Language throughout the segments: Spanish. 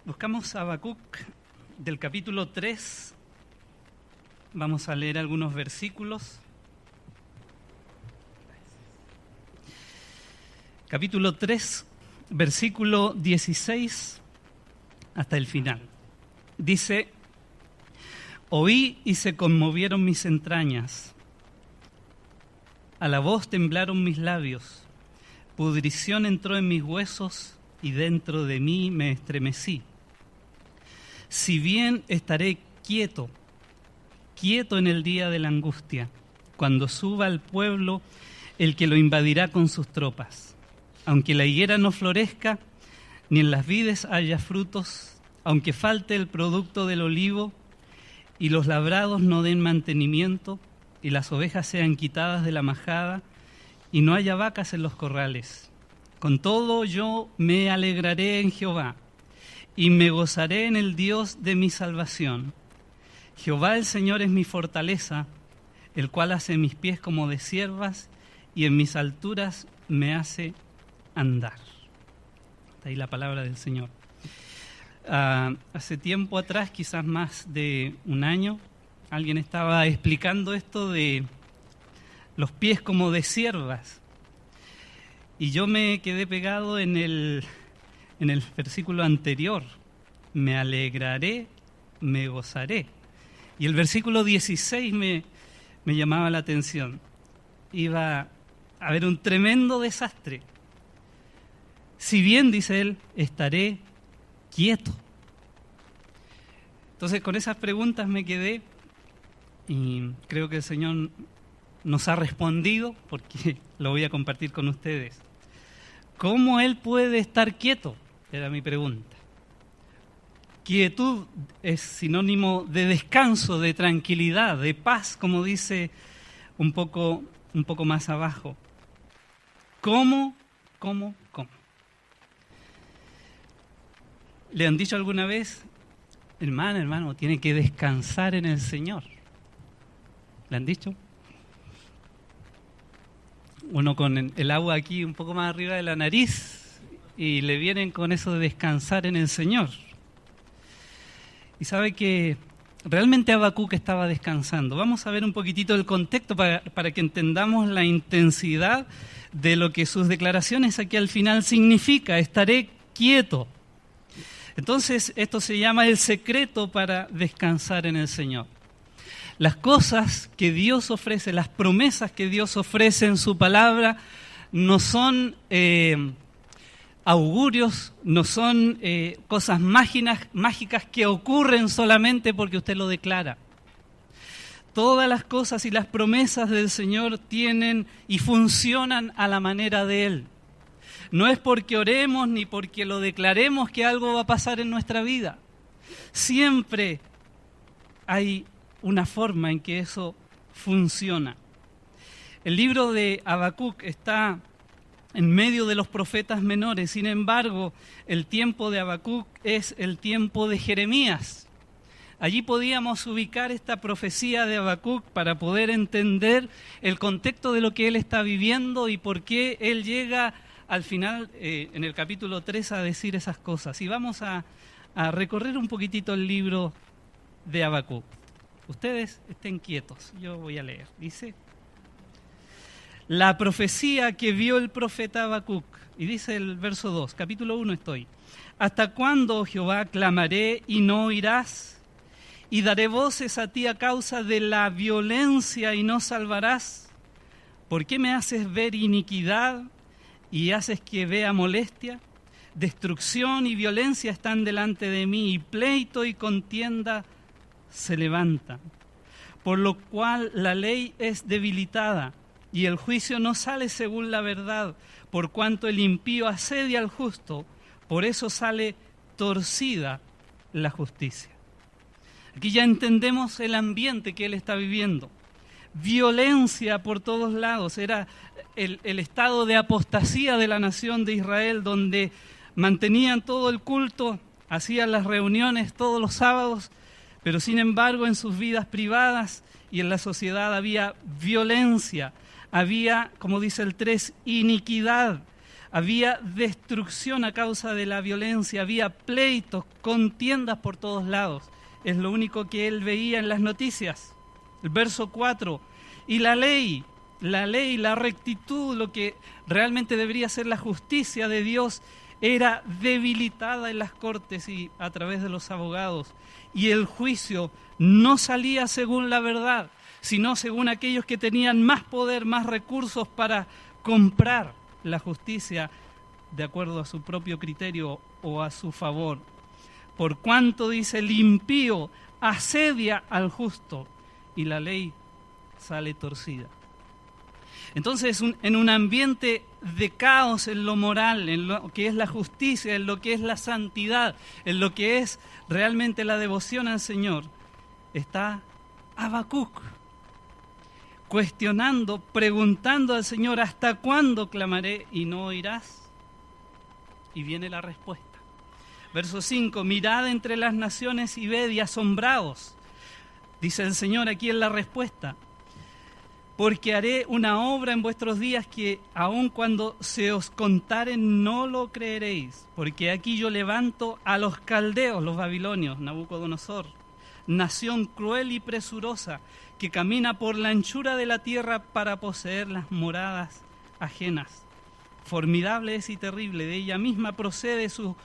Buscamos Habacuc del capítulo 3. Vamos a leer algunos versículos. Capítulo 3, versículo 16 hasta el final. Dice: Oí y se conmovieron mis entrañas, a la voz temblaron mis labios, pudrición entró en mis huesos y dentro de mí me estremecí. Si bien estaré quieto en el día de la angustia, cuando suba al pueblo el que lo invadirá con sus tropas. Aunque la higuera no florezca, ni en las vides haya frutos, aunque falte el producto del olivo, y los labrados no den mantenimiento, y las ovejas sean quitadas de la majada, y no haya vacas en los corrales. Con todo yo me alegraré en Jehová, y me gozaré en el Dios de mi salvación. Jehová el Señor es mi fortaleza, el cual hace mis pies como de ciervas, y en mis alturas me hace andar. Está ahí la palabra del Señor. Hace tiempo atrás, quizás más de un año, alguien estaba explicando esto de los pies como de ciervas. Y yo me quedé pegado en el versículo anterior. Me alegraré, me gozaré. Y el versículo 16 me llamaba la atención. Iba a haber un tremendo desastre. Si bien, dice él, estaré quieto. Entonces con esas preguntas me quedé y creo que el Señor nos ha respondido, porque lo voy a compartir con ustedes. ¿Cómo Él puede estar quieto? Era mi pregunta. Quietud es sinónimo de descanso, de tranquilidad, de paz, como dice un poco más abajo. ¿Cómo? ¿Le han dicho alguna vez, hermano, tiene que descansar en el Señor? ¿Le han dicho? Uno con el agua aquí un poco más arriba de la nariz y le vienen con eso de descansar en el Señor. Y sabe que realmente Habacuc estaba descansando. Vamos a ver un poquitito el contexto para que entendamos la intensidad de lo que sus declaraciones aquí al final significa. Estaré quieto. Entonces, esto se llama el secreto para descansar en el Señor. Las cosas que Dios ofrece, las promesas que Dios ofrece en su palabra, no son augurios, no son cosas mágicas que ocurren solamente porque usted lo declara. Todas las cosas y las promesas del Señor tienen y funcionan a la manera de Él. No es porque oremos ni porque lo declaremos que algo va a pasar en nuestra vida. Siempre hay una forma en que eso funciona. El libro de Habacuc está en medio de los profetas menores. Sin embargo, el tiempo de Habacuc es el tiempo de Jeremías. Allí podíamos ubicar esta profecía de Habacuc para poder entender el contexto de lo que él está viviendo y por qué él llega al final, en el capítulo 3, a decir esas cosas. Y vamos a recorrer un poquitito el libro de Habacuc. Ustedes estén quietos, yo voy a leer. Dice: la profecía que vio el profeta Habacuc, y dice el verso 2, capítulo 1 estoy. ¿Hasta cuándo, Jehová, clamaré y no oirás? Y daré voces a ti a causa de la violencia y no salvarás. ¿Por qué me haces ver iniquidad y haces que vea molestia? Destrucción y violencia están delante de mí, y pleito y contienda se levantan. Por lo cual la ley es debilitada, y el juicio no sale según la verdad. Por cuanto el impío asedia al justo, por eso sale torcida la justicia. Aquí ya entendemos el ambiente que él está viviendo. Violencia por todos lados. Era el estado de apostasía de la nación de Israel, donde mantenían todo el culto, hacían las reuniones todos los sábados, pero sin embargo en sus vidas privadas y en la sociedad había violencia, había, como dice el 3, iniquidad, había destrucción a causa de la violencia, había pleitos, contiendas por todos lados. Es lo único que él veía en las noticias. El verso 4, y la ley, la rectitud, lo que realmente debería ser la justicia de Dios, era debilitada en las cortes y a través de los abogados. Y el juicio no salía según la verdad, sino según aquellos que tenían más poder, más recursos para comprar la justicia de acuerdo a su propio criterio o a su favor. Por cuanto, dice, el impío asedia al justo y la ley sale torcida. Entonces, en un ambiente de caos en lo moral, en lo que es la justicia, en lo que es la santidad, en lo que es realmente la devoción al Señor, está Habacuc cuestionando, preguntando al Señor, ¿hasta cuándo clamaré y no oirás? Y viene la respuesta. Verso 5, mirad entre las naciones y ved y asombraos. Dice el Señor aquí en la respuesta, porque haré una obra en vuestros días que aun cuando se os contare no lo creeréis, porque aquí yo levanto a los caldeos, los babilonios, Nabucodonosor, nación cruel y presurosa, que camina por la anchura de la tierra para poseer las moradas ajenas. Formidable es y terrible, de ella misma procede su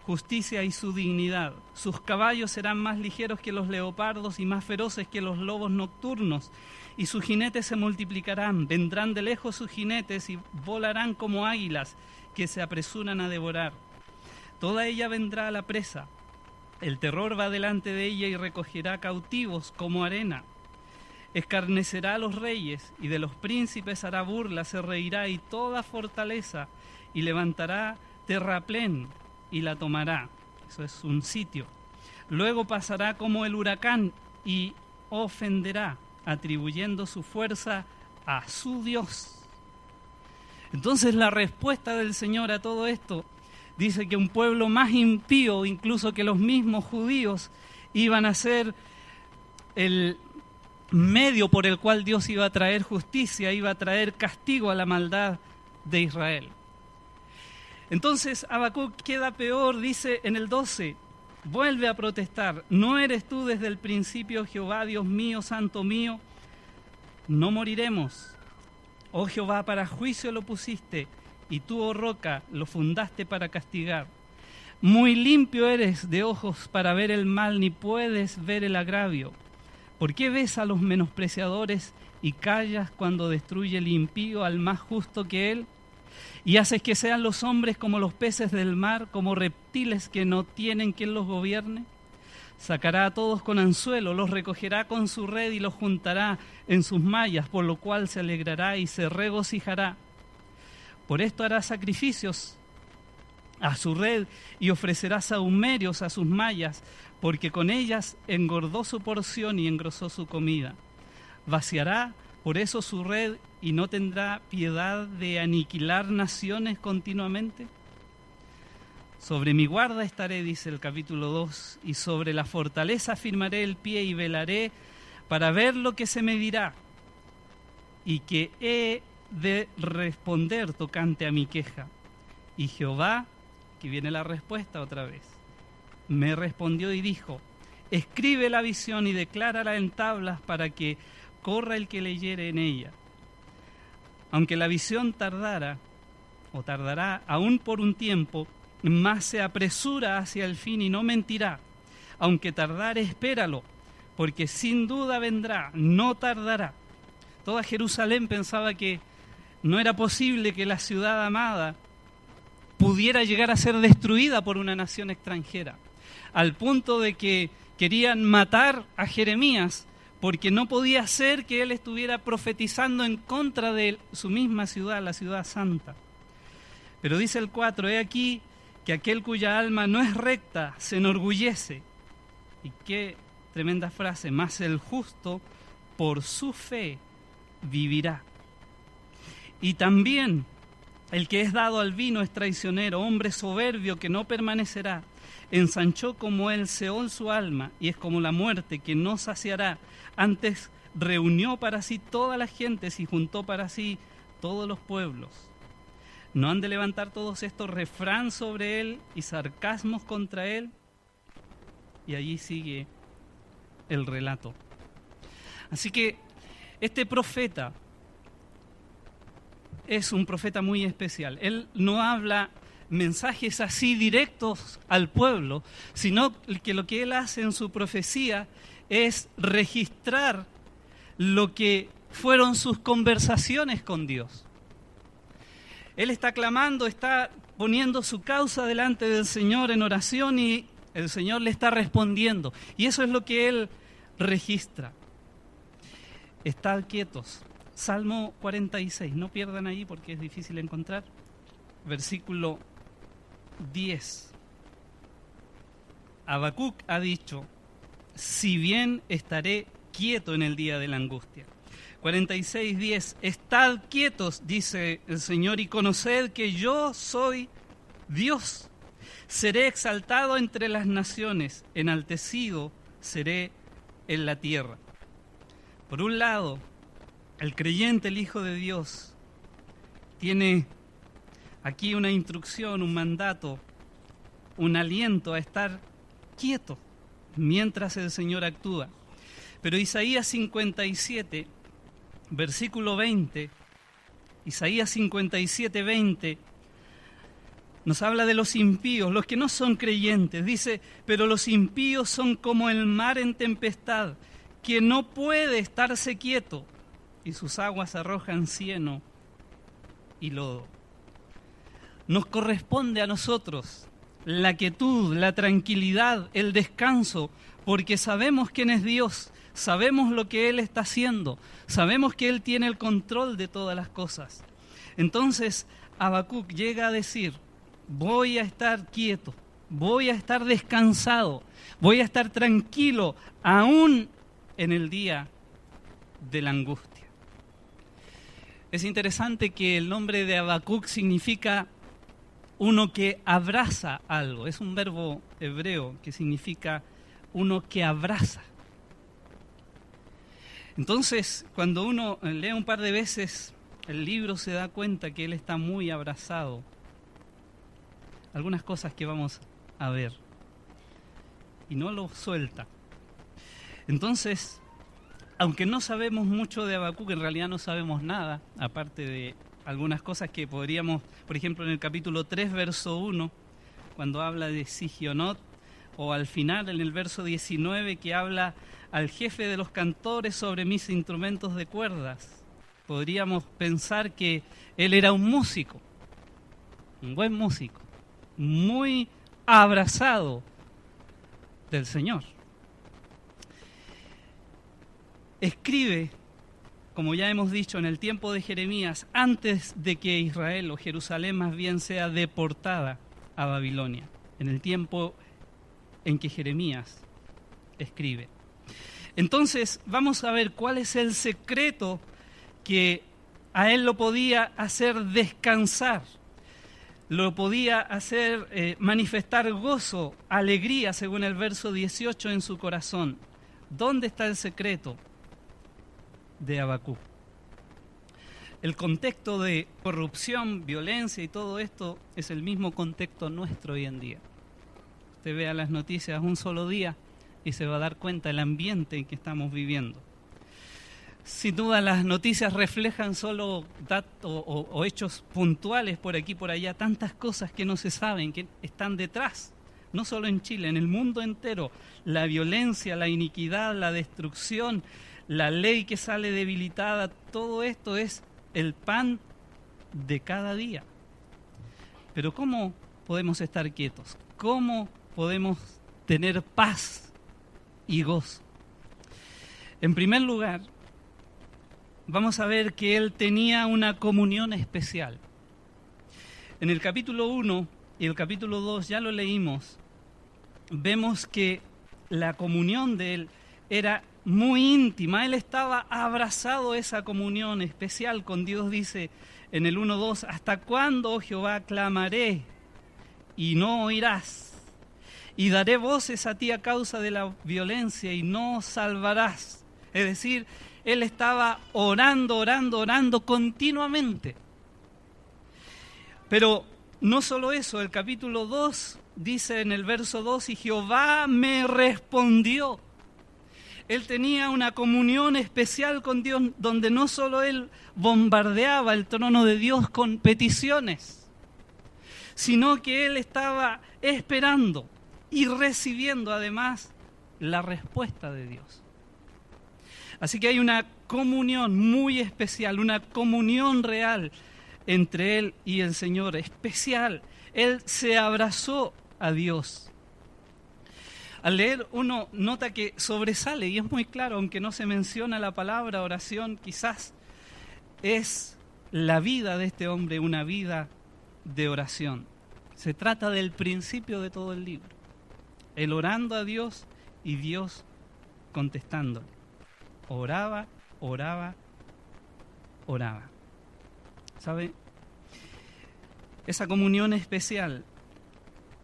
justicia y su dignidad. Sus caballos serán más ligeros que los leopardos y más feroces que los lobos nocturnos, y sus jinetes se multiplicarán, vendrán de lejos sus jinetes y volarán como águilas que se apresuran a devorar. Toda ella vendrá a la presa, el terror va delante de ella y recogerá cautivos como arena. Escarnecerá a los reyes y de los príncipes hará burla, se reirá y toda fortaleza y levantará terraplén y la tomará. Eso es un sitio. Luego pasará como el huracán y ofenderá, atribuyendo su fuerza a su Dios. Entonces la respuesta del Señor a todo esto dice que un pueblo más impío, incluso que los mismos judíos, iban a ser el medio por el cual Dios iba a traer justicia, iba a traer castigo a la maldad de Israel. Entonces Habacuc queda peor, dice en el 12, vuelve a protestar, ¿no eres tú desde el principio, Jehová, Dios mío, santo mío? No moriremos. Oh Jehová, para juicio lo pusiste, y tú, oh roca, lo fundaste para castigar. Muy limpio eres de ojos para ver el mal, ni puedes ver el agravio. ¿Por qué ves a los menospreciadores y callas cuando destruye el impío al más justo que él? Y haces que sean los hombres como los peces del mar, como reptiles que no tienen quien los gobierne. Sacará a todos con anzuelo, los recogerá con su red y los juntará en sus mallas, por lo cual se alegrará y se regocijará. Por esto hará sacrificios a su red y ofrecerá sahumerios a sus mallas, porque con ellas engordó su porción y engrosó su comida. Vaciará por eso su red y no tendrá piedad de aniquilar naciones continuamente. Sobre mi guarda estaré, dice el capítulo 2, y sobre la fortaleza firmaré el pie y velaré para ver lo que se me dirá y que he de responder tocante a mi queja. Y Jehová, que viene la respuesta otra vez, me respondió y dijo, escribe la visión y declárala en tablas para que corra el que leyere en ella. Aunque la visión tardará aún por un tiempo, mas se apresura hacia el fin y no mentirá. Aunque tardare, espéralo, porque sin duda vendrá, no tardará. Toda Jerusalén pensaba que no era posible que la ciudad amada pudiera llegar a ser destruida por una nación extranjera, al punto de que querían matar a Jeremías, porque no podía ser que él estuviera profetizando en contra de su misma ciudad, la ciudad santa. Pero dice el 4, he aquí que aquel cuya alma no es recta se enorgullece. Y qué tremenda frase, mas el justo por su fe vivirá. Y también el que es dado al vino es traicionero, hombre soberbio que no permanecerá. Ensanchó como el Seol su alma, y es como la muerte que no saciará. Antes reunió para sí todas las gentes y juntó para sí todos los pueblos. ¿No han de levantar todos estos refrán sobre él y sarcasmos contra él? Y allí sigue el relato. Así que este profeta es un profeta muy especial. Él no habla mensajes así directos al pueblo, sino que lo que él hace en su profecía es registrar lo que fueron sus conversaciones con Dios. Él está clamando, está poniendo su causa delante del Señor en oración y el Señor le está respondiendo. Y eso es lo que él registra. Estad quietos. Salmo 46, no pierdan ahí porque es difícil encontrar. Versículo 10. Habacuc ha dicho, si bien estaré quieto en el día de la angustia. 46:10, estad quietos, dice el Señor, y conoced que yo soy Dios. Seré exaltado entre las naciones, enaltecido seré en la tierra. Por un lado, el creyente, el Hijo de Dios, tiene aquí una instrucción, un mandato, un aliento a estar quieto mientras el Señor actúa. Pero Isaías 57, versículo 20, Isaías 57, 20, nos habla de los impíos, los que no son creyentes. Dice, pero los impíos son como el mar en tempestad, que no puede estarse quieto, y sus aguas arrojan cieno y lodo. Nos corresponde a nosotros la quietud, la tranquilidad, el descanso, porque sabemos quién es Dios, sabemos lo que Él está haciendo, sabemos que Él tiene el control de todas las cosas. Entonces Habacuc llega a decir, voy a estar quieto, voy a estar descansado, voy a estar tranquilo, aún en el día de la angustia. Es interesante que el nombre de Habacuc significa uno que abraza algo. Es un verbo hebreo que significa uno que abraza. Entonces, cuando uno lee un par de veces el libro, se da cuenta que él está muy abrazado. Algunas cosas que vamos a ver. Y no lo suelta. Entonces, aunque no sabemos mucho de Habacuc, en realidad no sabemos nada, aparte de algunas cosas que podríamos, por ejemplo, en el capítulo 3, verso 1, cuando habla de Sigionot, o al final, en el verso 19, que habla al jefe de los cantores sobre mis instrumentos de cuerdas. Podríamos pensar que él era un músico, un buen músico, muy abrazado del Señor. Escribe, como ya hemos dicho, en el tiempo de Jeremías, antes de que Israel o Jerusalén más bien sea deportada a Babilonia, en el tiempo en que Jeremías escribe. Entonces, vamos a ver cuál es el secreto que a él lo podía hacer descansar, lo podía hacer manifestar gozo, alegría, según el verso 18 en su corazón. ¿Dónde está el secreto de Habacuc? El contexto de corrupción, violencia y todo esto es el mismo contexto nuestro hoy en día. Usted vea las noticias un solo día y se va a dar cuenta del ambiente en que estamos viviendo. Sin duda las noticias reflejan solo datos o hechos puntuales por aquí y por allá, tantas cosas que no se saben, que están detrás, no solo en Chile, en el mundo entero. La violencia, la iniquidad, la destrucción, la ley que sale debilitada, todo esto es el pan de cada día. Pero ¿cómo podemos estar quietos? ¿Cómo podemos tener paz y gozo? En primer lugar, vamos a ver que él tenía una comunión especial. En el capítulo 1 y el capítulo 2, ya lo leímos, vemos que la comunión de él era muy íntima. Él estaba abrazado a esa comunión especial con Dios. Dice en el 1:2, ¿hasta cuándo, oh Jehová, clamaré y no oirás? Y daré voces a ti a causa de la violencia y no salvarás. Es decir, él estaba orando continuamente. Pero no solo eso, el capítulo 2 dice en el verso 2, y Jehová me respondió. Él tenía una comunión especial con Dios, donde no solo él bombardeaba el trono de Dios con peticiones, sino que él estaba esperando y recibiendo además la respuesta de Dios. Así que hay una comunión muy especial, una comunión real entre él y el Señor, especial. Él se abrazó a Dios. Al leer uno nota que sobresale, y es muy claro, aunque no se menciona la palabra oración, quizás es la vida de este hombre una vida de oración. Se trata del principio de todo el libro. Él orando a Dios y Dios contestando. Oraba, oraba, oraba. ¿Sabe? Esa comunión especial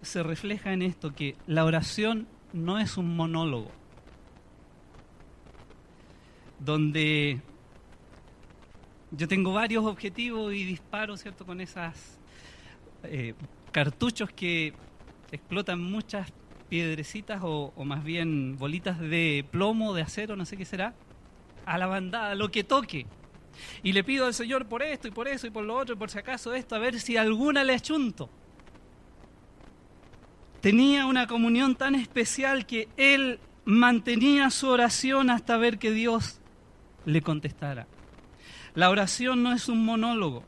se refleja en esto, que la oración no es un monólogo donde yo tengo varios objetivos y disparo, ¿cierto?, con esas cartuchos que explotan muchas piedrecitas o más bien bolitas de plomo, de acero, no sé qué será, a la bandada, lo que toque. Y le pido al Señor por esto y por eso y por lo otro y por si acaso esto, a ver si alguna le achunto. Tenía una comunión tan especial que él mantenía su oración hasta ver que Dios le contestara. La oración no es un monólogo,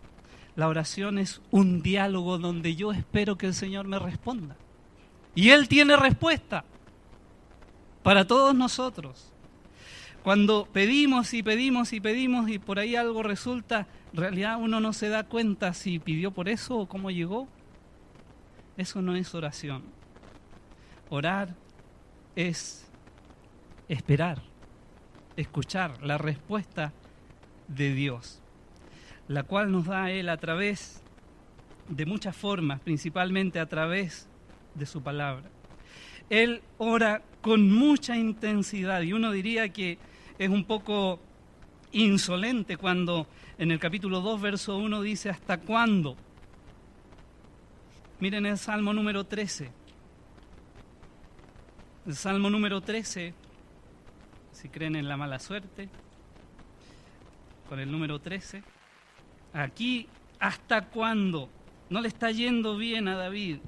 la oración es un diálogo donde yo espero que el Señor me responda. Y Él tiene respuesta para todos nosotros. Cuando pedimos y pedimos y pedimos y por ahí algo resulta, en realidad uno no se da cuenta si pidió por eso o cómo llegó. Eso no es oración. Orar es esperar, escuchar la respuesta de Dios, la cual nos da Él a través de muchas formas, principalmente a través de su palabra. Él ora con mucha intensidad y uno diría que es un poco insolente cuando en el capítulo 2, verso 1 dice ¿hasta cuándo? Miren el Salmo número 13. El Salmo número 13, si creen en la mala suerte, con el número 13, aquí, ¿hasta cuándo? No le está yendo bien a David.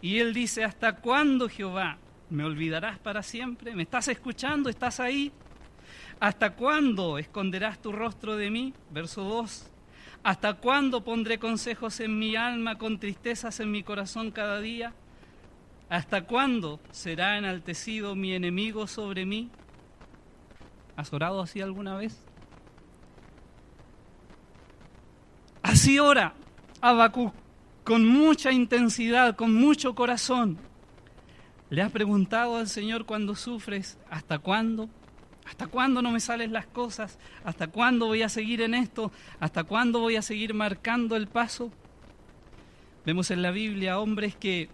Y él dice, ¿hasta cuándo, Jehová? ¿Me olvidarás para siempre? ¿Me estás escuchando? ¿Estás ahí? ¿Hasta cuándo esconderás tu rostro de mí? Verso 2. ¿Hasta cuándo pondré consejos en mi alma, con tristezas en mi corazón cada día? ¿Hasta cuándo será enaltecido mi enemigo sobre mí? ¿Has orado así alguna vez? Así ora Habacuc, con mucha intensidad, con mucho corazón. ¿Le has preguntado al Señor cuando sufres, ¿hasta cuándo? ¿Hasta cuándo no me salen las cosas? ¿Hasta cuándo voy a seguir en esto? ¿Hasta cuándo voy a seguir marcando el paso? Vemos en la Biblia hombres que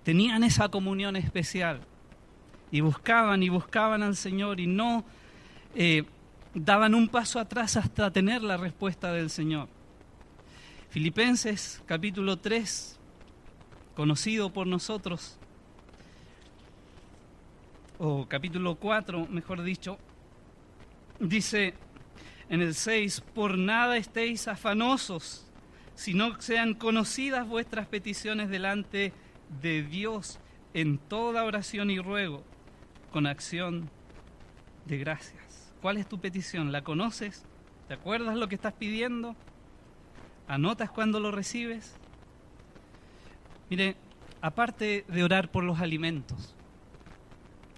tenían esa comunión especial y buscaban al Señor y no daban un paso atrás hasta tener la respuesta del Señor. Filipenses capítulo 3, conocido por nosotros, o capítulo 4, mejor dicho, dice en el 6, por nada estéis afanosos, sino sean conocidas vuestras peticiones delante de Dios en toda oración y ruego, con acción de gracias. ¿Cuál es tu petición? ¿La conoces? ¿Te acuerdas lo que estás pidiendo? ¿Anotas cuando lo recibes? Mire, aparte de orar por los alimentos,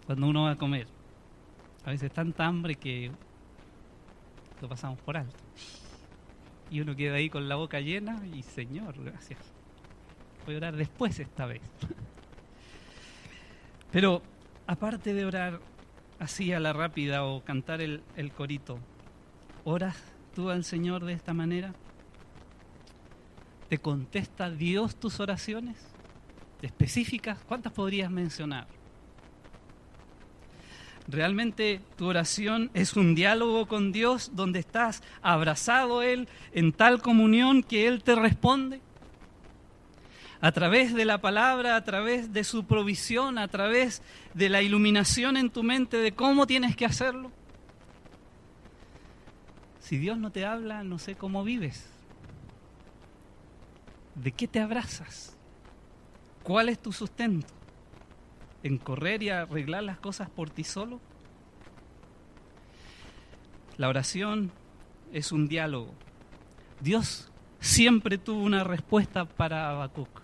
cuando uno va a comer, a veces tanta hambre que lo pasamos por alto. Y uno queda ahí con la boca llena y Señor, gracias. Voy a orar después esta vez. Pero aparte de orar así a la rápida o cantar el corito, ¿oras tú al Señor de esta manera? ¿Te contesta Dios tus oraciones? ¿Específicas? ¿Cuántas podrías mencionar? ¿Realmente tu oración es un diálogo con Dios donde estás abrazado a Él en tal comunión que Él te responde? a través de la palabra, a través de su provisión, a través de la iluminación en tu mente de cómo tienes que hacerlo. Si Dios no te habla, no sé cómo vives. ¿De qué te abrazas? ¿Cuál es tu sustento? ¿En correr y arreglar las cosas por ti solo? La oración es un diálogo. Dios siempre tuvo una respuesta para Habacuc.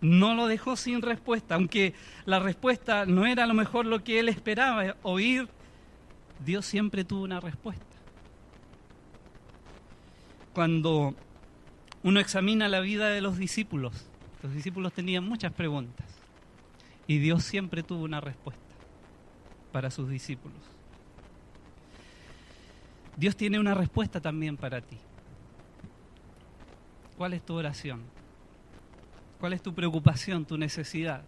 No lo dejó sin respuesta, aunque la respuesta no era a lo mejor lo que él esperaba oír. Dios siempre tuvo una respuesta. Cuando uno examina la vida de los discípulos tenían muchas preguntas y Dios siempre tuvo una respuesta para sus discípulos. Dios tiene una respuesta también para ti. ¿Cuál es tu oración? ¿Cuál es tu preocupación, tu necesidad?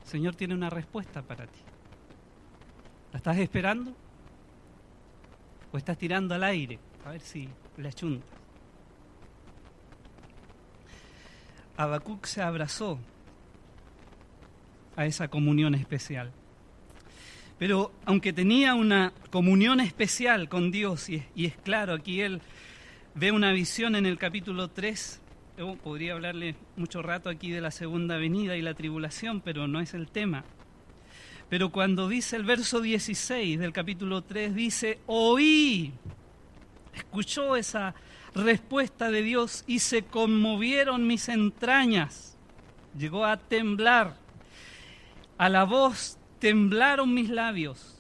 El Señor tiene una respuesta para ti. ¿La estás esperando? ¿O estás tirando al aire? A ver si la achuntas. Habacuc se abrazó a esa comunión especial. Pero aunque tenía una comunión especial con Dios, y es claro, aquí él ve una visión en el capítulo 3, yo podría hablarle mucho rato aquí de la segunda venida y la tribulación, pero no es el tema. Pero cuando dice el verso 16 del capítulo 3, dice, oí, escuchó esa respuesta de Dios y se conmovieron mis entrañas, llegó a temblar, a la voz temblaron mis labios.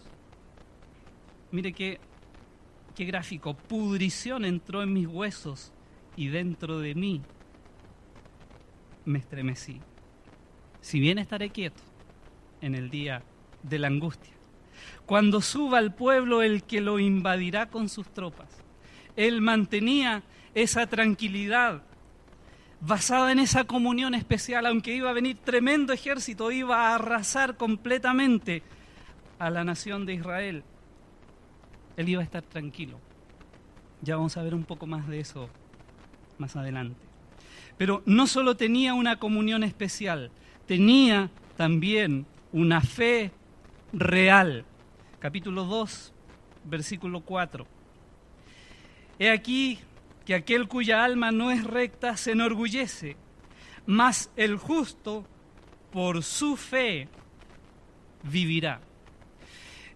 Mire qué gráfico, pudrición entró en mis huesos y dentro de mí me estremecí. Si bien estaré quieto en el día de la angustia, cuando suba al pueblo el que lo invadirá con sus tropas. Él mantenía esa tranquilidad basada en esa comunión especial, aunque iba a venir tremendo ejército, iba a arrasar completamente a la nación de Israel. Él iba a estar tranquilo. Ya vamos a ver un poco más de eso más adelante. Pero no solo tenía una comunión especial, tenía también una fe real. Capítulo 2, versículo 4. He aquí que aquel cuya alma no es recta se enorgullece, mas el justo por su fe vivirá.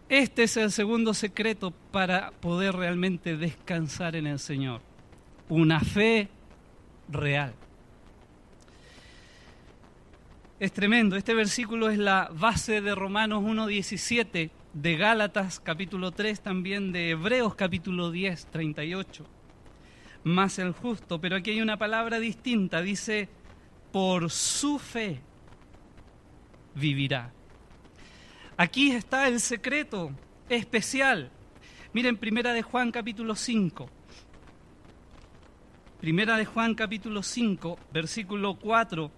Este es el segundo secreto para poder realmente descansar en el Señor. Una fe real. Es tremendo. Este versículo es la base de Romanos 1:17, de Gálatas capítulo 3, también de Hebreos capítulo 10, 38. Más el justo, pero aquí hay una palabra distinta, dice, por su fe vivirá. Aquí está el secreto especial. Miren, Primera de Juan capítulo 5. Primera de Juan capítulo 5, versículo 4.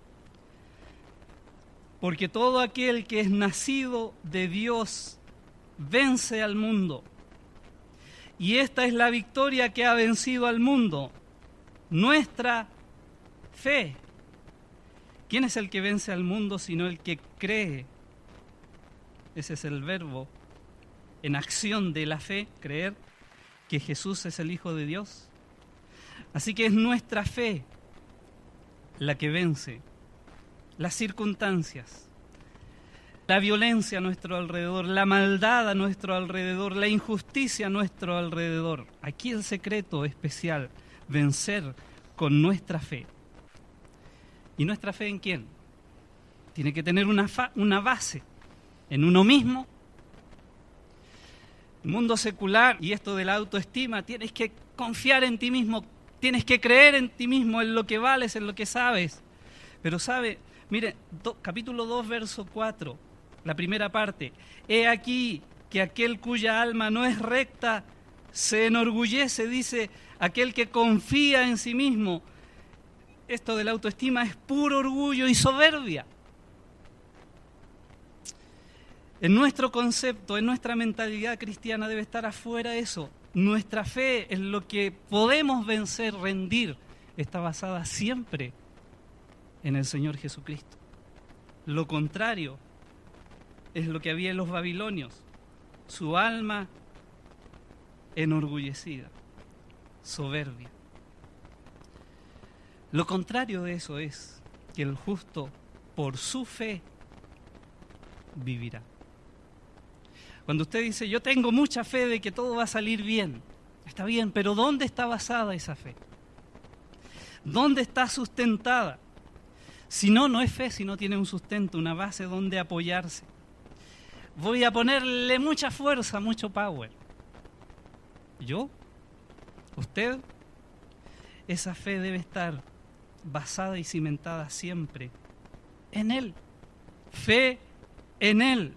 Porque todo aquel que es nacido de Dios vence al mundo. Y esta es la victoria que ha vencido al mundo, nuestra fe. ¿Quién es el que vence al mundo sino el que cree? Ese es el verbo en acción de la fe, creer que Jesús es el Hijo de Dios. Así que es nuestra fe la que vence las circunstancias, la violencia a nuestro alrededor, la maldad a nuestro alrededor, la injusticia a nuestro alrededor. Aquí el secreto especial, vencer con nuestra fe. ¿Y nuestra fe en quién? Tiene que tener una base en uno mismo. El mundo secular y esto de la autoestima, tienes que confiar en ti mismo, tienes que creer en ti mismo, en lo que vales, en lo que sabes. Pero sabe, mire, capítulo 2, verso 4, la primera parte. He aquí que aquel cuya alma no es recta se enorgullece, dice, aquel que confía en sí mismo. Esto de la autoestima es puro orgullo y soberbia. En nuestro concepto, en nuestra mentalidad cristiana debe estar afuera eso. Nuestra fe en lo que podemos vencer, rendir, está basada siempre en el Señor Jesucristo. Lo contrario es lo que había en los babilonios, su alma enorgullecida, soberbia. Lo contrario de eso es que el justo por su fe vivirá. Cuando usted dice, yo tengo mucha fe de que todo va a salir bien, está bien, pero ¿dónde está basada esa fe? ¿Dónde está sustentada? Si no, no es fe, si no tiene un sustento, una base donde apoyarse. Voy a ponerle mucha fuerza, mucho power. ¿Yo? ¿Usted? Esa fe debe estar basada y cimentada siempre en Él. Fe en Él.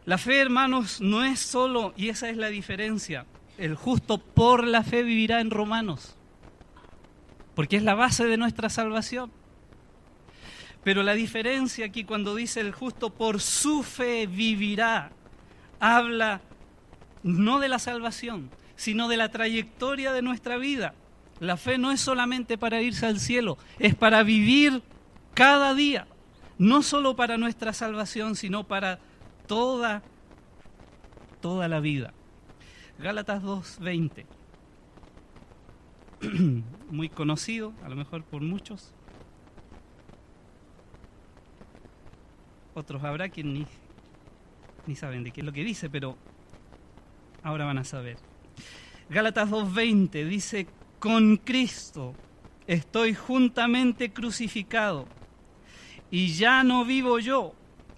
La fe, hermanos, no es solo, y esa es la diferencia, el justo por la fe vivirá en Romanos, porque es la base de nuestra salvación. Pero la diferencia aquí cuando dice el justo por su fe vivirá, habla no de la salvación, sino de la trayectoria de nuestra vida. La fe no es solamente para irse al cielo, es para vivir cada día, no solo para nuestra salvación, sino para toda la vida. Gálatas 2:20, muy conocido, a lo mejor por muchos. Otros habrá quien ni saben de qué es lo que dice, pero ahora van a saber. Gálatas 2:20 dice, con Cristo estoy juntamente crucificado, y ya no vivo yo,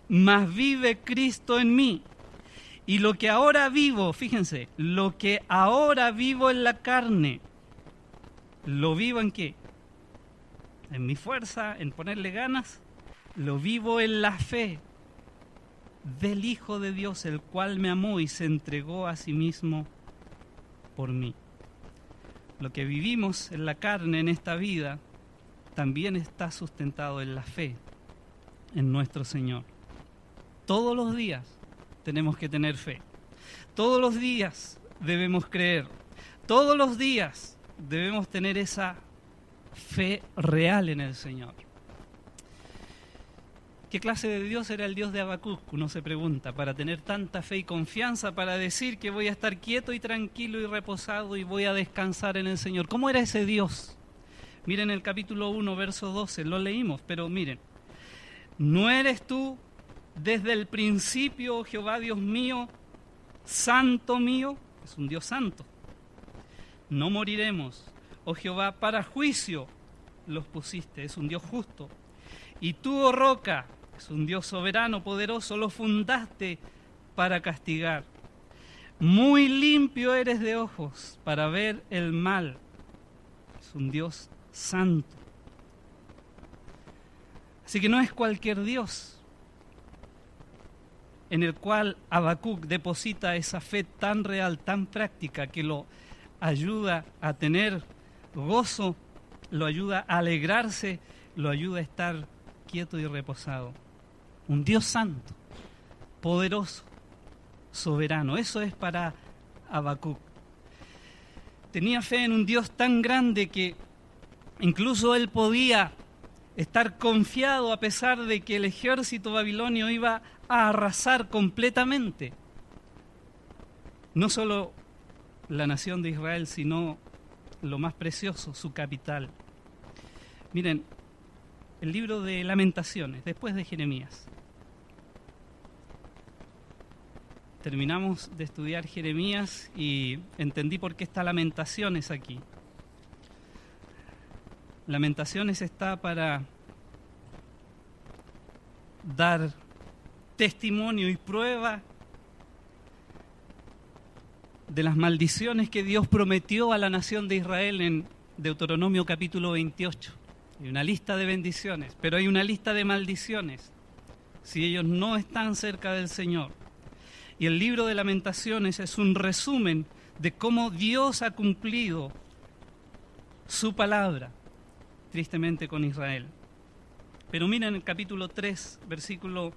mas vive Cristo en mí. Y lo que ahora vivo, fíjense, lo que ahora vivo en la carne, ¿lo vivo en qué? ¿En mi fuerza? ¿En ponerle ganas? Lo vivo en la fe del Hijo de Dios, el cual me amó y se entregó a sí mismo por mí. Lo que vivimos en la carne, en esta vida, también está sustentado en la fe en nuestro Señor. Todos los días tenemos que tener fe. Todos los días debemos creer. Todos los días debemos tener esa fe real en el Señor. ¿Qué clase de Dios era el Dios de Habacuc? Uno se pregunta, para tener tanta fe y confianza, para decir que voy a estar quieto y tranquilo y reposado y voy a descansar en el Señor. ¿Cómo era ese Dios? Miren el capítulo 1, verso 12, lo leímos, pero miren. ¿No eres tú desde el principio, oh Jehová Dios mío, santo mío? Es un Dios santo. No moriremos, oh Jehová, para juicio los pusiste, es un Dios justo. Y tú, oh roca, es un Dios soberano, poderoso, lo fundaste para castigar. Muy limpio eres de ojos para ver el mal. Es un Dios santo. Así que no es cualquier Dios en el cual Habacuc deposita esa fe tan real, tan práctica, que lo ayuda a tener gozo, lo ayuda a alegrarse, lo ayuda a estar quieto y reposado. Un Dios santo, poderoso, soberano. Eso es para Habacuc. Tenía fe en un Dios tan grande que incluso él podía estar confiado a pesar de que el ejército babilonio iba a arrasar completamente no solo la nación de Israel, sino lo más precioso, su capital. Miren, el libro de Lamentaciones, después de Jeremías. Terminamos de estudiar Jeremías y entendí por qué está Lamentaciones aquí. Lamentaciones está para dar testimonio y prueba de las maldiciones que Dios prometió a la nación de Israel en Deuteronomio capítulo 28. Hay una lista de bendiciones, pero hay una lista de maldiciones si ellos no están cerca del Señor. Y el libro de Lamentaciones es un resumen de cómo Dios ha cumplido su palabra, tristemente con Israel. Pero miren el capítulo 3, versículo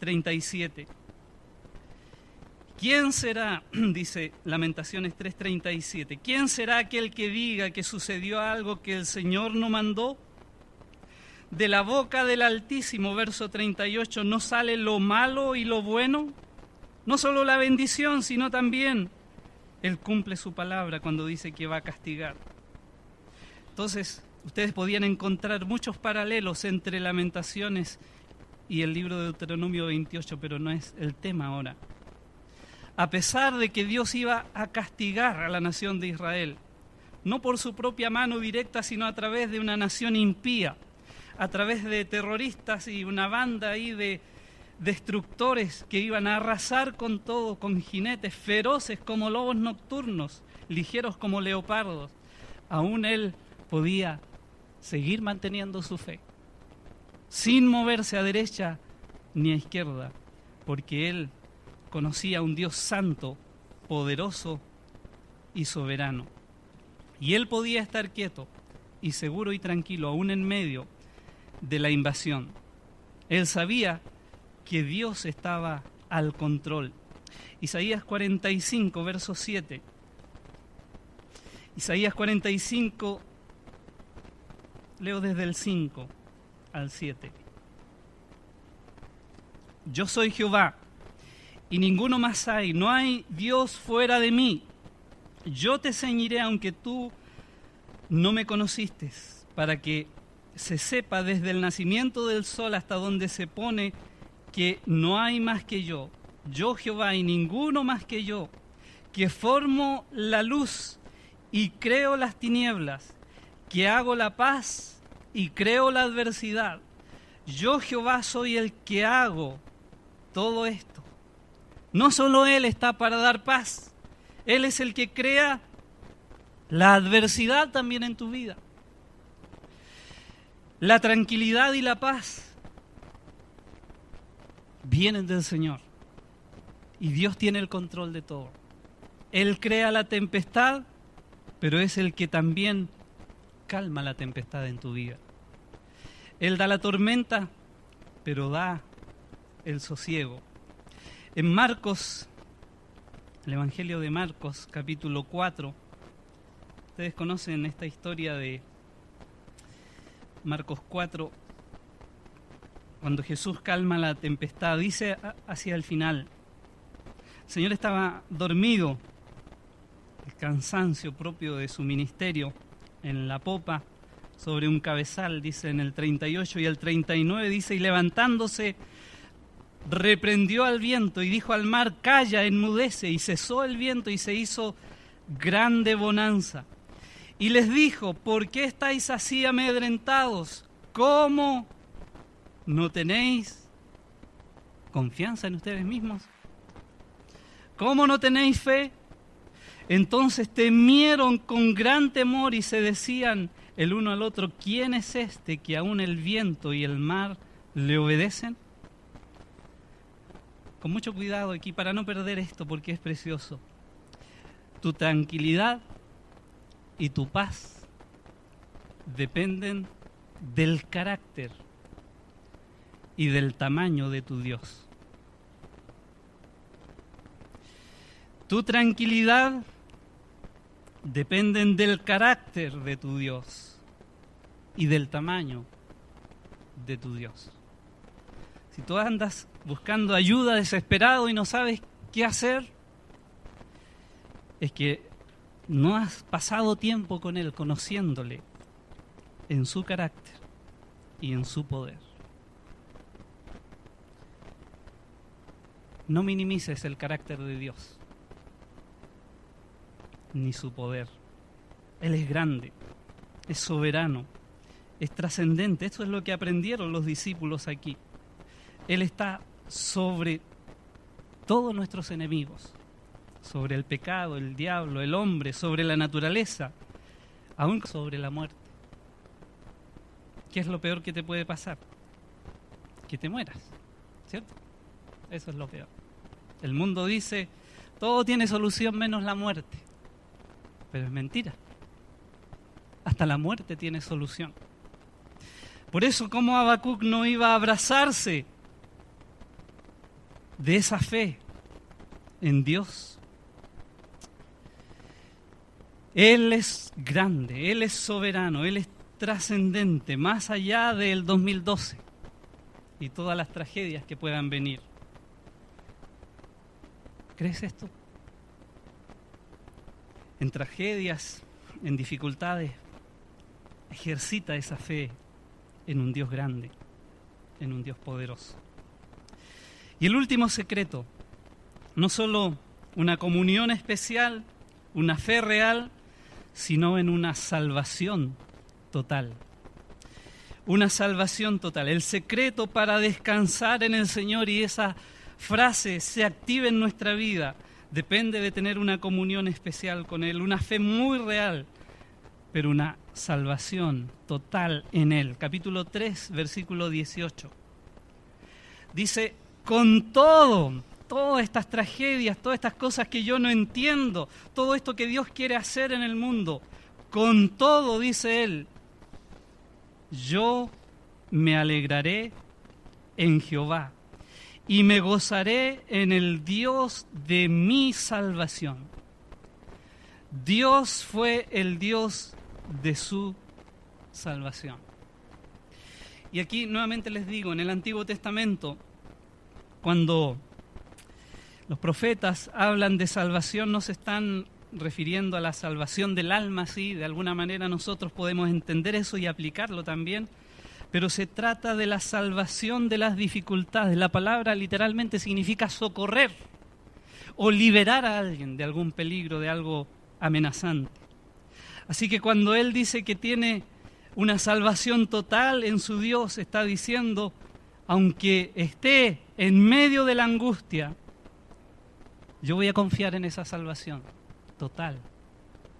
37. ¿Quién será, dice Lamentaciones 3:37, quién será aquel que diga que sucedió algo que el Señor no mandó? de la boca del Altísimo, verso 38, no sale lo malo y lo bueno, no solo la bendición, sino también Él cumple su palabra cuando dice que va a castigar. Entonces, ustedes podían encontrar muchos paralelos entre Lamentaciones y el libro de Deuteronomio 28, pero no es el tema ahora. A pesar de que Dios iba a castigar a la nación de Israel, no por su propia mano directa, sino a través de una nación impía, a través de terroristas y una banda ahí de destructores que iban a arrasar con todo, con jinetes feroces como lobos nocturnos, ligeros como leopardos, aún Él podía seguir manteniendo su fe, sin moverse a derecha ni a izquierda, porque Él conocía a un Dios santo, poderoso y soberano. Y Él podía estar quieto y seguro y tranquilo, aún en medio de la invasión. Él sabía que Dios estaba al control. Isaías 45, verso 7. Isaías 45, leo desde el 5 al 7. Yo soy Jehová, y ninguno más hay, no hay Dios fuera de mí. Yo te ceñiré aunque tú no me conociste, para que se sepa desde el nacimiento del sol hasta donde se pone que no hay más que yo Jehová y ninguno más que yo, que formo la luz y creo las tinieblas, que hago la paz y creo la adversidad. Yo Jehová soy el que hago todo esto. No solo Él está para dar paz, Él es el que crea la adversidad también en tu vida. La tranquilidad y la paz vienen del Señor. Y Dios tiene el control de todo. Él crea la tempestad, pero es el que también calma la tempestad en tu vida. Él da la tormenta, pero da el sosiego. En Marcos, el Evangelio de Marcos, capítulo 4, ustedes conocen esta historia de Marcos 4, cuando Jesús calma la tempestad, dice hacia el final, el Señor estaba dormido, el cansancio propio de su ministerio, en la popa, sobre un cabezal, dice en el 38 y el 39, dice, y levantándose, reprendió al viento y dijo al mar, calla, enmudece, y cesó el viento y se hizo grande bonanza. Y les dijo, ¿por qué estáis así amedrentados? ¿Cómo no tenéis confianza en ustedes mismos? ¿Cómo no tenéis fe? Entonces temieron con gran temor y se decían el uno al otro, ¿quién es este que aún el viento y el mar le obedecen? Con mucho cuidado aquí para no perder esto porque es precioso. Tu tranquilidad y tu paz dependen del carácter y del tamaño de tu Dios. Tu tranquilidad dependen del carácter de tu Dios y del tamaño de tu Dios. Si tú andas buscando ayuda desesperado y no sabes qué hacer, es que no has pasado tiempo con Él, conociéndole en su carácter y en su poder. No minimices el carácter de Dios, ni su poder. Él es grande, es soberano, es trascendente. Esto es lo que aprendieron los discípulos aquí. Él está sobre todos nuestros enemigos, sobre el pecado, el diablo, el hombre, sobre la naturaleza, aún sobre la muerte. ¿Qué es lo peor que te puede pasar? Que te mueras, ¿cierto? Eso es lo peor. El mundo dice, todo tiene solución menos la muerte. Pero es mentira. Hasta la muerte tiene solución. Por eso, ¿cómo Habacuc no iba a abrazarse de esa fe en Dios? Él es grande, Él es soberano, Él es trascendente, más allá del 2012 y todas las tragedias que puedan venir. ¿Crees esto? En tragedias, en dificultades, ejercita esa fe en un Dios grande, en un Dios poderoso. Y el último secreto, no solo una comunión especial, una fe real, sino en una salvación total. Una salvación total. El secreto para descansar en el Señor y esa frase se active en nuestra vida depende de tener una comunión especial con Él, una fe muy real, pero una salvación total en Él. Capítulo 3, versículo 18. Dice, con todo, todas estas tragedias, todas estas cosas que yo no entiendo, todo esto que Dios quiere hacer en el mundo, con todo, dice Él, yo me alegraré en Jehová y me gozaré en el Dios de mi salvación. Dios fue el Dios de su salvación. Y aquí nuevamente les digo, en el Antiguo Testamento, cuando los profetas hablan de salvación, no se están refiriendo a la salvación del alma, sí, de alguna manera nosotros podemos entender eso y aplicarlo también, pero se trata de la salvación de las dificultades. La palabra literalmente significa socorrer o liberar a alguien de algún peligro, de algo amenazante. Así que cuando Él dice que tiene una salvación total en su Dios, está diciendo, aunque esté en medio de la angustia, yo voy a confiar en esa salvación total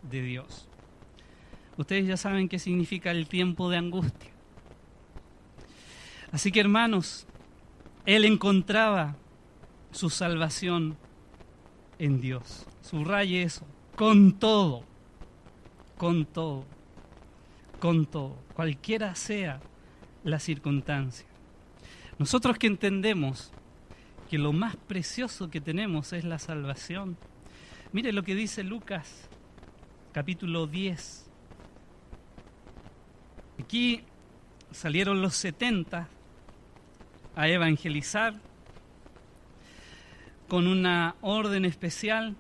de Dios. Ustedes ya saben qué significa el tiempo de angustia. Así que, hermanos, Él encontraba su salvación en Dios. Subraye eso, con todo, con todo, con todo, cualquiera sea la circunstancia. Nosotros que entendemos que lo más precioso que tenemos es la salvación. Mire lo que dice Lucas, capítulo 10. Aquí salieron los 70 a evangelizar con una orden especial,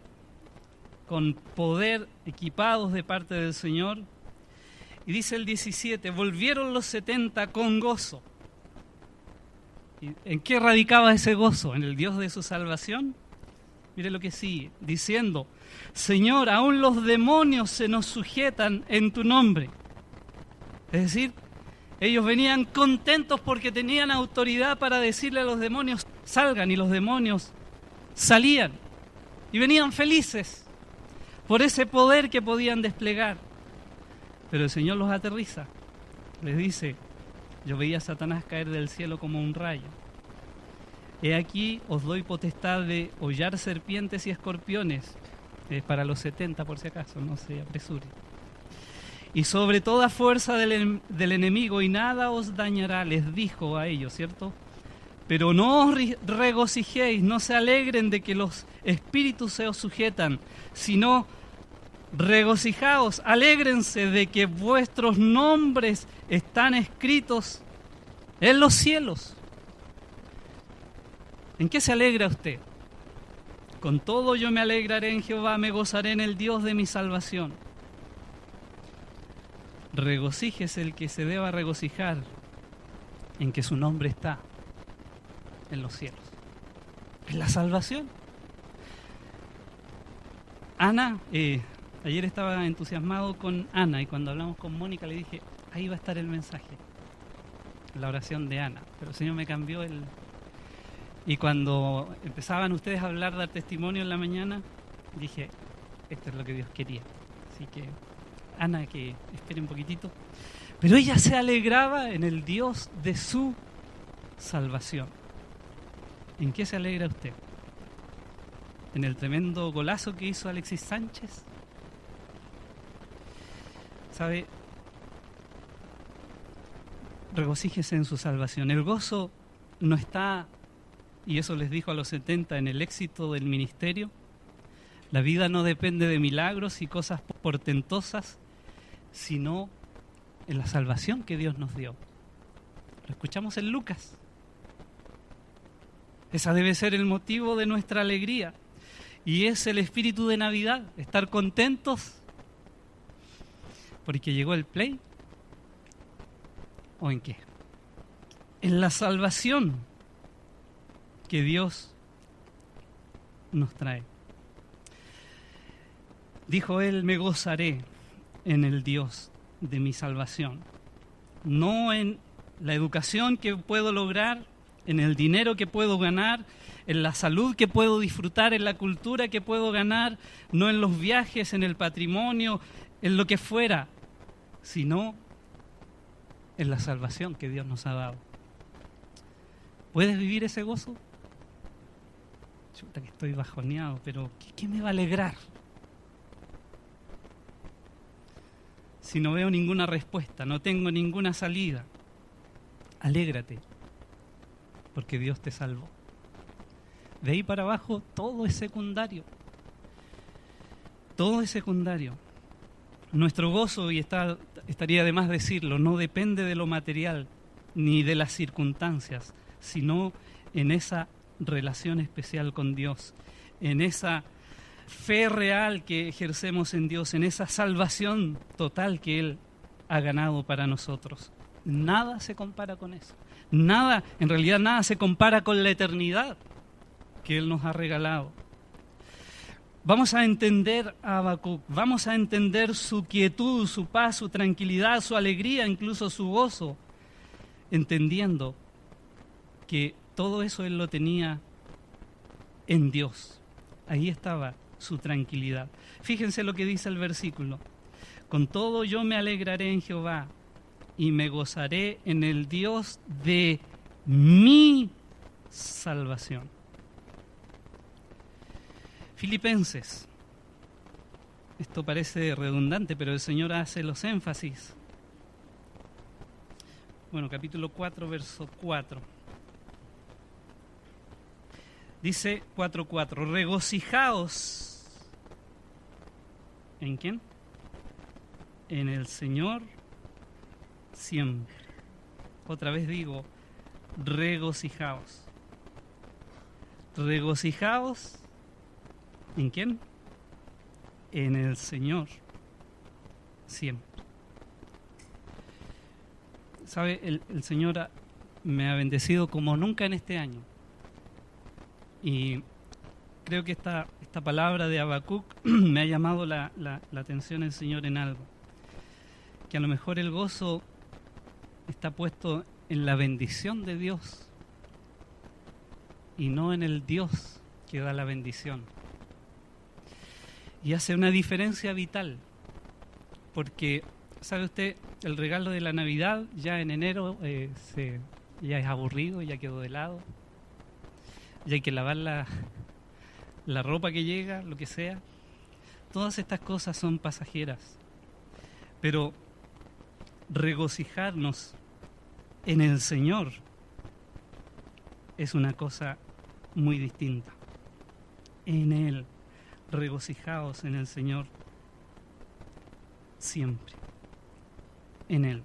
con poder, equipados de parte del Señor. Y dice el 17, volvieron los 70 con gozo. ¿Y en qué radicaba ese gozo? ¿En el Dios de su salvación? Mire lo que sigue, diciendo, Señor, aún los demonios se nos sujetan en tu nombre. Es decir, ellos venían contentos porque tenían autoridad para decirle a los demonios, salgan, y los demonios salían. Y venían felices por ese poder que podían desplegar. Pero el Señor los aterriza, les dice, yo veía a Satanás caer del cielo como un rayo. He aquí os doy potestad de hollar serpientes y escorpiones, para los 70 por si acaso, no se apresure. Y sobre toda fuerza del enemigo, y nada os dañará, les dijo a ellos, ¿cierto? Pero no os regocijéis, no se alegren de que los espíritus se os sujetan, sino regocijaos, alégrense de que vuestros nombres están escritos en los cielos. ¿En qué se alegra usted? Con todo yo me alegraré en Jehová, me gozaré en el Dios de mi salvación. Regocíjese el que se deba regocijar en que su nombre está en los cielos. Es la salvación. Ana, ayer estaba entusiasmado con Ana y cuando hablamos con Mónica le dije, ahí va a estar el mensaje, la oración de Ana. Pero el Señor me cambió el... Y cuando empezaban ustedes a hablar, dar testimonio en la mañana, dije, esto es lo que Dios quería. Así que, Ana, que espere un poquitito. Pero ella se alegraba en el Dios de su salvación. ¿En qué se alegra usted? ¿En el tremendo golazo que hizo Alexis Sánchez? ¿Sabe? Regocíjese en su salvación. El gozo no está... Y eso les dijo a los 70 en el éxito del ministerio. La vida no depende de milagros y cosas portentosas, sino en la salvación que Dios nos dio. Lo escuchamos en Lucas. Esa debe ser el motivo de nuestra alegría. Y es el espíritu de Navidad, estar contentos porque llegó el Play. ¿O en qué? En la salvación que Dios nos trae. Dijo él, me gozaré en el Dios de mi salvación. No en la educación que puedo lograr, en el dinero que puedo ganar, en la salud que puedo disfrutar, en la cultura que puedo ganar, no en los viajes, en el patrimonio, en lo que fuera, sino en la salvación que Dios nos ha dado. ¿Puedes vivir ese gozo? Chuta que estoy bajoneado, pero ¿qué me va a alegrar? Si no veo ninguna respuesta, no tengo ninguna salida, alégrate, porque Dios te salvó. De ahí para abajo todo es secundario. Todo es secundario. Nuestro gozo, y estaría de más decirlo, no depende de lo material ni de las circunstancias, sino en esa relación especial con Dios, en esa fe real que ejercemos en Dios, en esa salvación total que Él ha ganado para nosotros. Nada se compara con eso. Nada, en realidad nada se compara con la eternidad que Él nos ha regalado. Vamos a entender a Habacuc, vamos a entender su quietud, su paz, su tranquilidad, su alegría, incluso su gozo, entendiendo que todo eso él lo tenía en Dios. Ahí estaba su tranquilidad. Fíjense lo que dice el versículo. Con todo yo me alegraré en Jehová y me gozaré en el Dios de mi salvación. Filipenses. Esto parece redundante, pero el Señor hace los énfasis. Bueno, capítulo 4, verso 4. Dice 4:4, regocijaos. ¿En quién? En el Señor siempre. Otra vez digo, regocijaos. Regocijaos. ¿En quién? En el Señor siempre. ¿Sabe? El Señor me ha bendecido como nunca en este año. Y creo que esta palabra de Habacuc me ha llamado la atención el Señor en algo. Que a lo mejor el gozo está puesto en la bendición de Dios y no en el Dios que da la bendición. Y hace una diferencia vital, porque, ¿sabe usted? El regalo de la Navidad ya en enero ya es aburrido, ya quedó de lado. Y hay que lavar la ropa que llega, lo que sea. Todas estas cosas son pasajeras. Pero regocijarnos en el Señor es una cosa muy distinta. En Él, regocijaos en el Señor siempre. En Él.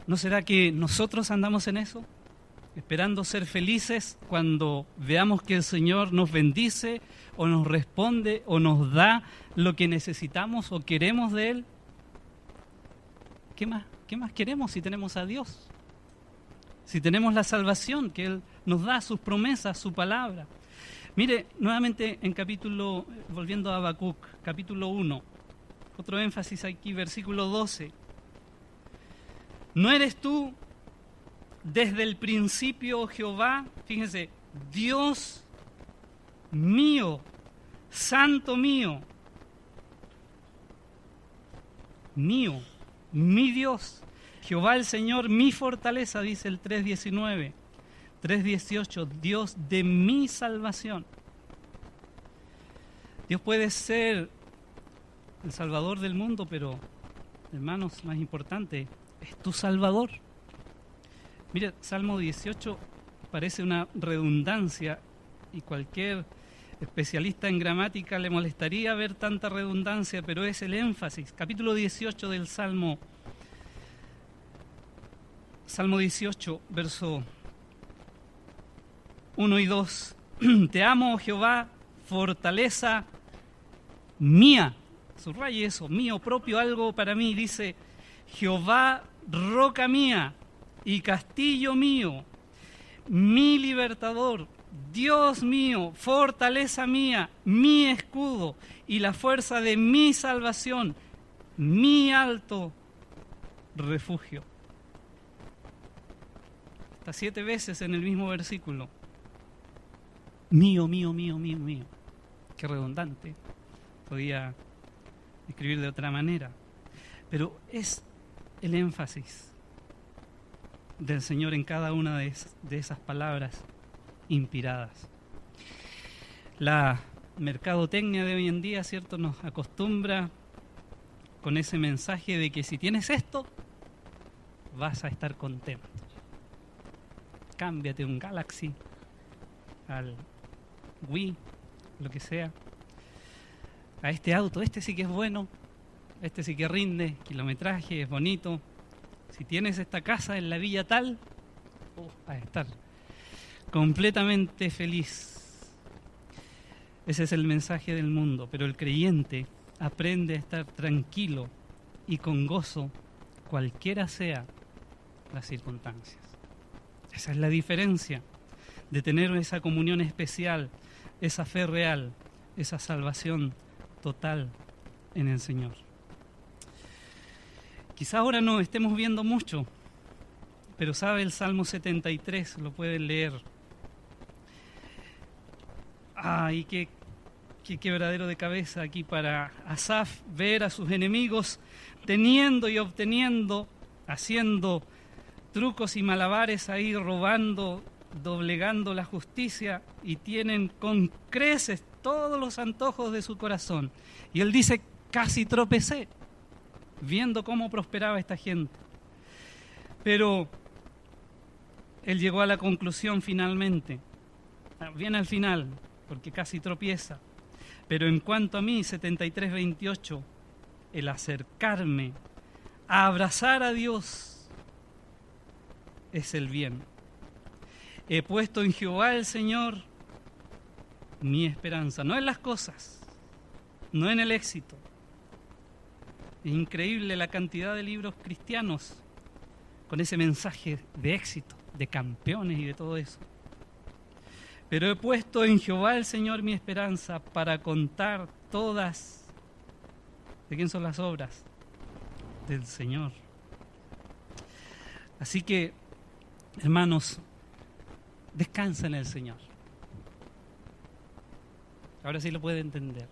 ¿No será que nosotros andamos en eso? Esperando ser felices cuando veamos que el Señor nos bendice o nos responde o nos da lo que necesitamos o queremos de Él. ¿Qué más queremos si tenemos a Dios? Si tenemos la salvación que Él nos da, sus promesas, su palabra. Mire, nuevamente volviendo a Habacuc, capítulo 1, otro énfasis aquí, versículo 12. ¿No eres tú desde el principio, Jehová? Fíjense, Dios mío, santo mío, mi Dios, Jehová el Señor, mi fortaleza, dice el 3:19, 3:18, Dios de mi salvación. Dios puede ser el Salvador del mundo, pero, hermanos, más importante, es tu Salvador. Mire, Salmo 18 parece una redundancia y cualquier especialista en gramática le molestaría ver tanta redundancia, pero es el énfasis. Capítulo 18 del Salmo 18, verso 1 y 2. Te amo, oh Jehová, fortaleza mía. Subraye eso, mío propio, algo para mí. Dice, Jehová, roca mía y castillo mío, mi libertador, Dios mío, fortaleza mía, mi escudo y la fuerza de mi salvación, mi alto refugio. Hasta 7 veces en el mismo versículo. Mío, mío, mío, mío, mío. Qué redundante. Podía escribir de otra manera. Pero es el énfasis del Señor en cada una de esas palabras inspiradas. La mercadotecnia de hoy en día, ¿cierto?, nos acostumbra con ese mensaje de que si tienes esto, vas a estar contento. Cámbiate un Galaxy al Wii, lo que sea, a este auto, este sí que es bueno, este sí que rinde, kilometraje, es bonito. Si tienes esta casa en la villa tal, vas a estar completamente feliz. Ese es el mensaje del mundo, pero el creyente aprende a estar tranquilo y con gozo, cualquiera sea las circunstancias. Esa es la diferencia de tener esa comunión especial, esa fe real, esa salvación total en el Señor. Quizá ahora no estemos viendo mucho, pero sabe el Salmo 73, lo pueden leer. Y qué quebradero de cabeza aquí para Asaf, ver a sus enemigos teniendo y obteniendo, haciendo trucos y malabares ahí, robando, doblegando la justicia, y tienen con creces todos los antojos de su corazón. Y él dice, casi tropecé, viendo cómo prosperaba esta gente. Pero él llegó a la conclusión finalmente, bien al final, porque casi tropieza. Pero en cuanto a mí, 73:28, el acercarme a abrazar a Dios es el bien. He puesto en Jehová el Señor mi esperanza, no en las cosas, no en el éxito. Es increíble la cantidad de libros cristianos con ese mensaje de éxito, de campeones y de todo eso. Pero he puesto en Jehová el Señor mi esperanza para contar todas. ¿De quién son las obras? Del Señor. Así que, hermanos, descansa en el Señor. Ahora sí lo puede entender.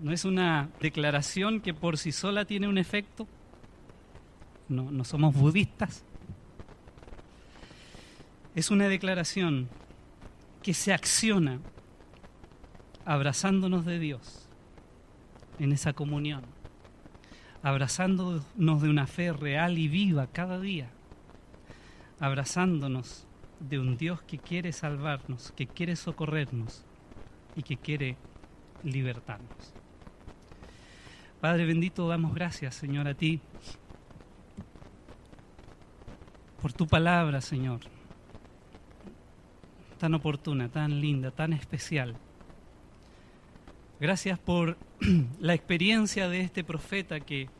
No es una declaración que por sí sola tiene un efecto. No somos budistas. Es una declaración que se acciona abrazándonos de Dios en esa comunión, abrazándonos de una fe real y viva cada día, abrazándonos de un Dios que quiere salvarnos, que quiere socorrernos y que quiere libertarnos. Padre bendito, damos gracias, Señor, a ti por tu palabra, Señor, tan oportuna, tan linda, tan especial. Gracias por la experiencia de este profeta que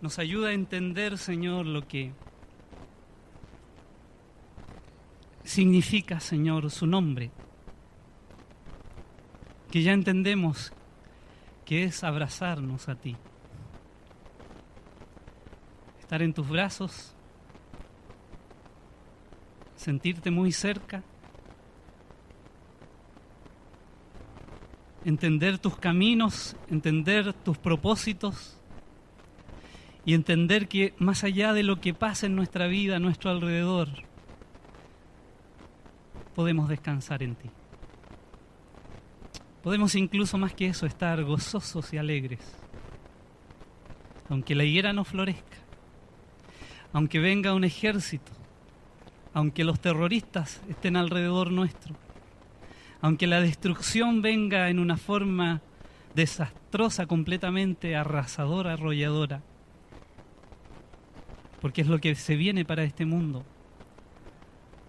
nos ayuda a entender, Señor, lo que significa, Señor, su nombre. Que ya entendemos que es abrazarnos a ti. Estar en tus brazos, sentirte muy cerca, entender tus caminos, entender tus propósitos y entender que más allá de lo que pasa en nuestra vida, a nuestro alrededor, podemos descansar en ti. Podemos incluso más que eso estar gozosos y alegres, aunque la higuera no florezca, aunque venga un ejército aunque los terroristas estén alrededor nuestro, aunque la destrucción venga en una forma desastrosa, completamente arrasadora, arrolladora, porque es lo que se viene para este mundo,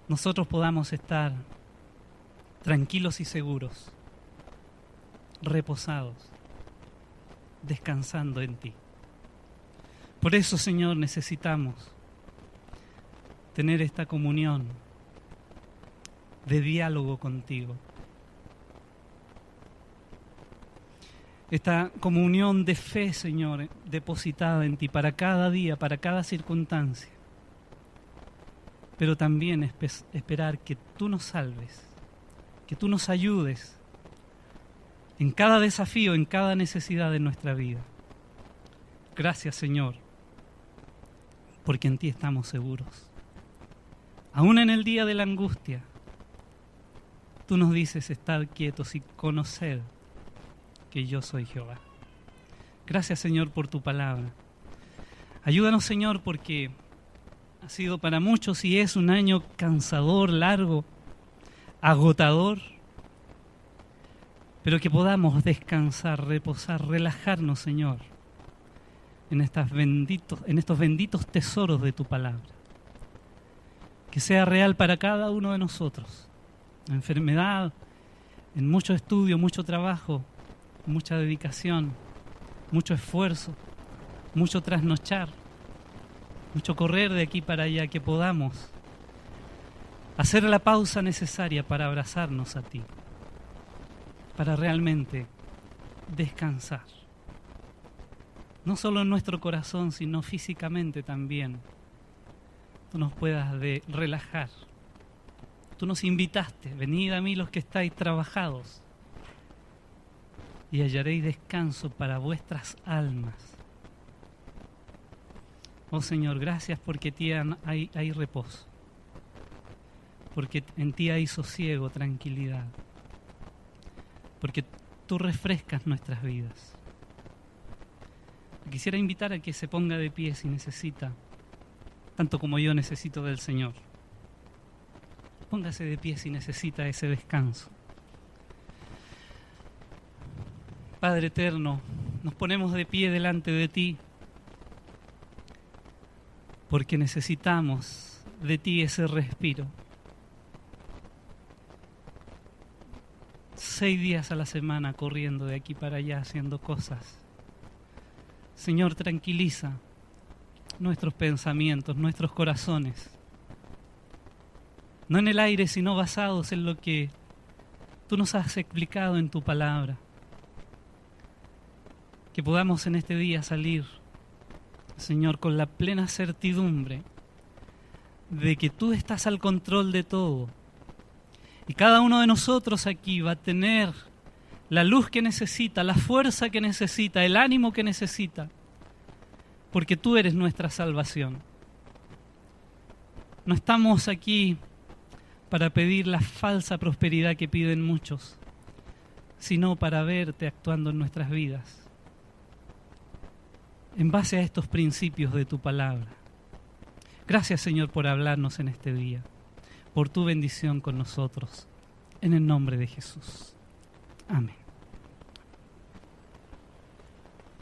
nosotros podamos estar tranquilos y seguros, reposados, descansando en ti. Por eso, Señor, necesitamos tener esta comunión de diálogo contigo. Esta comunión de fe, Señor, depositada en ti para cada día, para cada circunstancia. Pero también esperar que tú nos salves, que tú nos ayudes en cada desafío, en cada necesidad de nuestra vida. Gracias, Señor, porque en ti estamos seguros. Aún en el día de la angustia, tú nos dices estar quietos y conocer que yo soy Jehová. Gracias, Señor, por tu palabra. Ayúdanos, Señor, porque ha sido para muchos y es un año cansador, largo, agotador, pero que podamos descansar, reposar, relajarnos, Señor, en estos benditos tesoros de tu palabra. Que sea real para cada uno de nosotros. La enfermedad, en mucho estudio, mucho trabajo, mucha dedicación, mucho esfuerzo, mucho trasnochar, mucho correr de aquí para allá, que podamos hacer la pausa necesaria para abrazarnos a ti, para realmente descansar, no solo en nuestro corazón, sino físicamente también. Tú nos puedas relajar. Tú nos invitaste, venid a mí los que estáis trabajados y hallaréis descanso para vuestras almas. Oh Señor, gracias porque en ti hay reposo, porque en ti hay sosiego, tranquilidad, porque tú refrescas nuestras vidas. Quisiera invitar a que se ponga de pie si necesita, tanto como yo necesito del Señor. Póngase de pie si necesita ese descanso. Padre eterno, nos ponemos de pie delante de ti porque necesitamos de ti ese respiro. 6 días a la semana corriendo de aquí para allá haciendo cosas. Señor, tranquiliza nuestros pensamientos, nuestros corazones. No en el aire, sino basados en lo que tú nos has explicado en tu palabra. Que podamos en este día salir, Señor, con la plena certidumbre de que tú estás al control de todo. Y cada uno de nosotros aquí va a tener la luz que necesita, la fuerza que necesita, el ánimo que necesita, porque tú eres nuestra salvación. No estamos aquí para pedir la falsa prosperidad que piden muchos, sino para verte actuando en nuestras vidas, en base a estos principios de tu palabra. Gracias, Señor, por hablarnos en este día, por tu bendición con nosotros, en el nombre de Jesús. Amén.